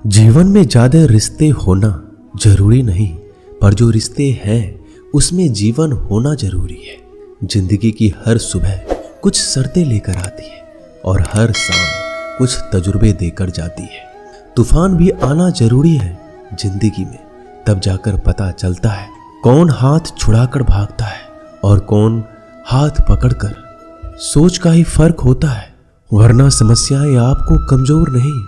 जीवन में ज्यादा रिश्ते होना जरूरी नहीं, पर जो रिश्ते हैं उसमें जीवन होना जरूरी है। जिंदगी की हर सुबह कुछ शर्तें लेकर आती है और हर शाम कुछ तजुर्बे देकर जाती है। तूफान भी आना जरूरी है जिंदगी में, तब जाकर पता चलता है कौन हाथ छुड़ाकर भागता है और कौन हाथ पकड़कर। सोच का ही फर्क होता है, वरना समस्याएं आपको कमजोर नहीं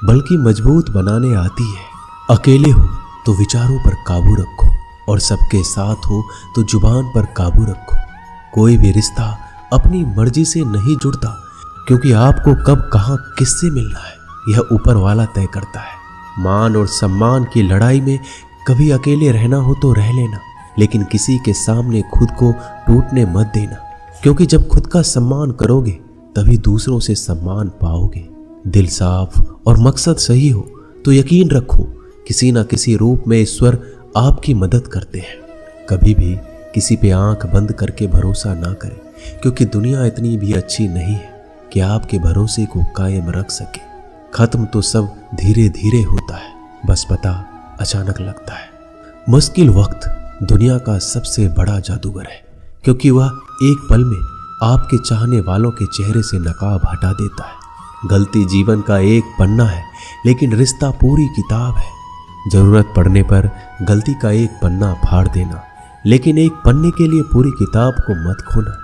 बल्कि मजबूत बनाने आती है। अकेले हो तो विचारों पर काबू रखो और सबके साथ हो तो जुबान पर काबू रखो। कोई भी रिश्ता अपनी मर्जी से नहीं जुड़ता, क्योंकि आपको कब कहां किससे मिलना है यह ऊपर वाला तय करता है। मान और सम्मान की लड़ाई में कभी अकेले रहना हो तो रह लेना, लेकिन किसी के सामने खुद को टूटने मत देना, क्योंकि जब खुद का सम्मान करोगे तभी दूसरों से सम्मान पाओगे। दिल साफ और मकसद सही हो तो यकीन रखो किसी न किसी रूप में ईश्वर आपकी मदद करते हैं। कभी भी किसी पे आंख बंद करके भरोसा ना करें, क्योंकि दुनिया इतनी भी अच्छी नहीं है कि आपके भरोसे को कायम रख सके। खत्म तो सब धीरे धीरे होता है, बस पता अचानक लगता है। मुश्किल वक्त दुनिया का सबसे बड़ा जादूगर है, क्योंकि वह एक पल में आपके चाहने वालों के चेहरे से नकाब हटा देता है। गलती जीवन का एक पन्ना है, लेकिन रिश्ता पूरी किताब है। जरूरत पड़ने पर गलती का एक पन्ना फाड़ देना, लेकिन एक पन्ने के लिए पूरी किताब को मत खोना।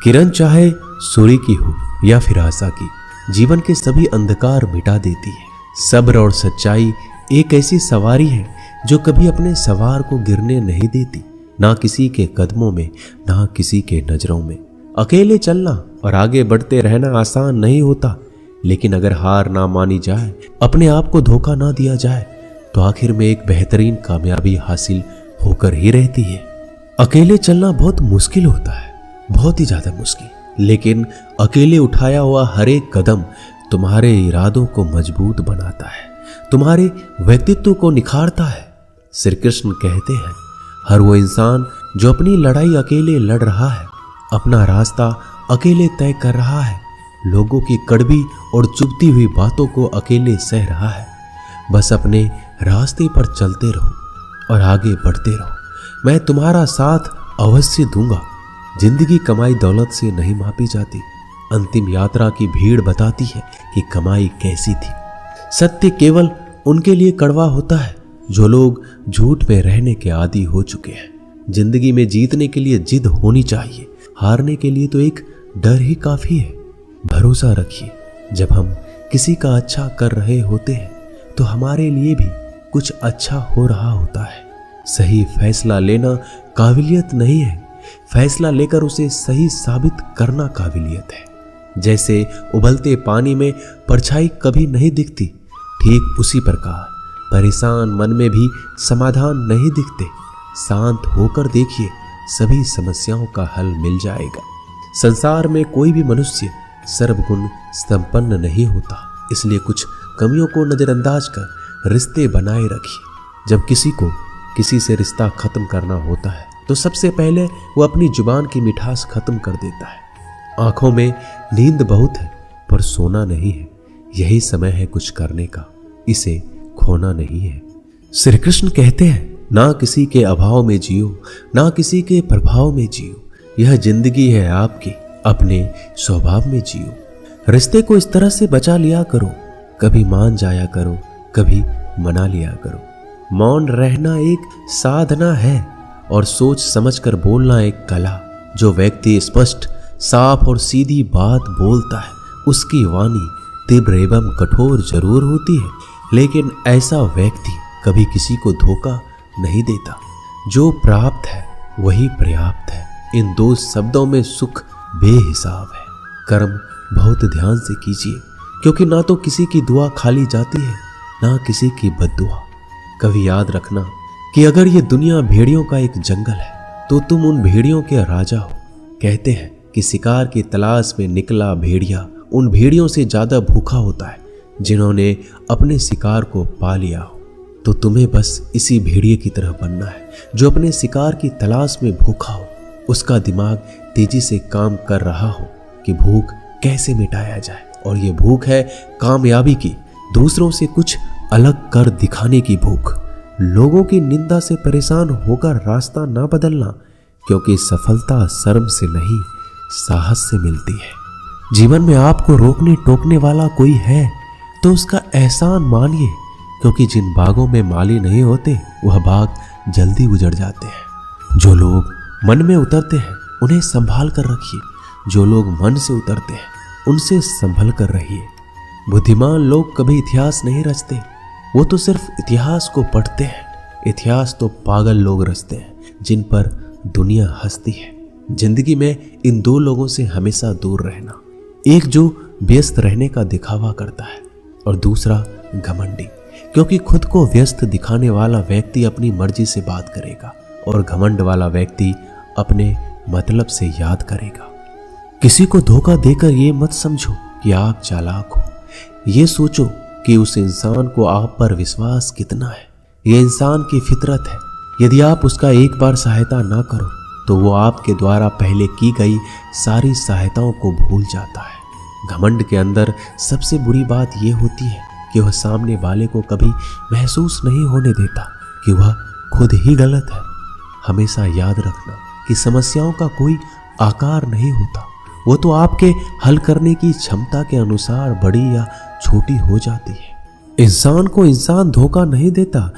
किरण चाहे सूर्य की हो या फिर आशा की, जीवन के सभी अंधकार मिटा देती है। सब्र और सच्चाई एक ऐसी सवारी है जो कभी अपने सवार को गिरने नहीं देती, ना किसी के कदमों में ना किसी के नजरों में। अकेले चलना और आगे बढ़ते रहना आसान नहीं होता, लेकिन अगर हार ना मानी जाए, अपने आप को धोखा ना दिया जाए, तो आखिर में एक बेहतरीन कामयाबी हासिल होकर ही रहती है। अकेले चलना बहुत मुश्किल होता है, बहुत ही ज्यादा मुश्किल, लेकिन अकेले उठाया हुआ हर एक कदम तुम्हारे इरादों को मजबूत बनाता है, तुम्हारे व्यक्तित्व को निखारता है। श्री कृष्ण कहते हैं, हर वो इंसान जो अपनी लड़ाई अकेले लड़ रहा है, अपना रास्ता अकेले तय कर रहा है, लोगों की कड़वी और चुभती हुई बातों को अकेले सह रहा है, बस अपने रास्ते पर चलते रहो और आगे बढ़ते रहो। मैं तुम्हारा साथ अवश्य दूंगा। जिंदगी कमाई दौलत से नहीं मापी जाती, अंतिम यात्रा की भीड़ बताती है कि कमाई कैसी थी। सत्य केवल उनके लिए कड़वा होता है जो लोग झूठ में रहने के आदी हो चुके हैं। जिंदगी में जीतने के लिए जिद होनी चाहिए, हारने के लिए तो एक डर ही काफी है। भरोसा रखिए, जब हम किसी का अच्छा कर रहे होते हैं तो हमारे लिए भी कुछ अच्छा हो रहा होता है। सही फैसला लेना काबिलियत नहीं है, फैसला लेकर उसे सही साबित करना काबिलियत है। जैसे उबलते पानी में परछाई कभी नहीं दिखती, ठीक उसी प्रकार परेशान मन में भी समाधान नहीं दिखते। शांत होकर देखिए, सभी समस्याओं का हल मिल जाएगा। संसार में कोई भी मनुष्य सर्वगुण संपन्न नहीं होता, इसलिए कुछ कमियों को नजरअंदाज कर रिश्ते बनाए रखिए। जब किसी को किसी से रिश्ता खत्म करना होता है तो सबसे पहले वो अपनी जुबान की मिठास खत्म कर देता है। आंखों में नींद बहुत है पर सोना नहीं है, यही समय है कुछ करने का, इसे खोना नहीं है। श्री कृष्ण कहते हैं, ना किसी के अभाव में जियो, ना किसी के प्रभाव में जियो। यह जिंदगी है आपकी, अपने स्वभाव में जियो। रिश्ते को इस तरह से बचा लिया करो, कभी मान जाया करो, कभी मना लिया करो। मौन रहना एक साधना है और सोच समझकर बोलना एक कला। जो व्यक्ति स्पष्ट, साफ और सीधी बात बोलता है, उसकी वाणी तीव्र एवं कठोर जरूर होती है, लेकिन ऐसा व्यक्ति कभी किसी को धोखा नहीं देता। जो प्राप्त है वही पर्याप्त है। इन दो शब्दों में सुख बेहिसाब है। कर्म बहुत ध्यान से कीजिए, क्योंकि ना तो किसी की दुआ खाली जाती है, ना किसी की बद्दुआ। कभी याद रखना कि अगर ये दुनिया भेड़ियों का एक जंगल है तो तुम उन भेड़ियों के राजा हो। कहते हैं कि शिकार की तलाश में निकला भेड़िया उन भेड़ियों से ज्यादा भूखा होता है जिन्होंने अपने शिकार को पा लिया हो। तो तुम्हें बस इसी भेड़िए की तरह बनना है जो अपने शिकार की तलाश में भूखा हो। उसका दिमाग तेजी से काम कर रहा हो कि भूख कैसे मिटाया जाए, और ये भूख है कामयाबी की, दूसरों से कुछ अलग कर दिखाने की भूख, लोगों की निंदा से परेशान होकर रास्ता ना बदलना, क्योंकि सफलता शर्म से नहीं साहस से मिलती है। जीवन में आपको रोकने टोकने वाला कोई है तो उसका एहसान मानिए, क्योंकि जिन बागों में माली नहीं होते वह बाग जल्दी उजड़ जाते हैं। जो लोग मन में उतरते हैं उन्हें संभाल कर रखिए, जो लोग मन से उतरते हैं उनसे संभल कर रहिए। बुद्धिमान लोग कभी इतिहास नहीं रचते, वो तो सिर्फ इतिहास को पढ़ते हैं। इतिहास तो पागल लोग रचते हैं जिन पर दुनिया हंसती है। जिंदगी में इन दो लोगों से हमेशा दूर रहना, एक जो व्यस्त रहने का दिखावा करता है और दूसरा घमंडी, क्योंकि खुद को व्यस्त दिखाने वाला व्यक्ति अपनी मर्जी से बात करेगा और घमंड वाला व्यक्ति अपने मतलब से याद करेगा। किसी को धोखा देकर ये मत समझो कि आप चालाक हो, ये सोचो कि उस इंसान को आप पर विश्वास कितना है। ये इंसान की फितरत है, यदि आप उसका एक बार सहायता ना करो तो वो आपके द्वारा पहले की गई सारी सहायताओं को भूल जाता है। घमंड के अंदर सबसे बुरी बात यह होती है कि वह सामने वाले को कभी महसूस नहीं होने देता कि वह खुद ही गलत है। हमेशा याद रखना कि समस्याओं का कोई आकार नहीं होता, वो तो आपके हल करने की क्षमता के अनुसार बड़ी या छोटी हो जाती है। इंसान को इंसान धोखा नहीं देता,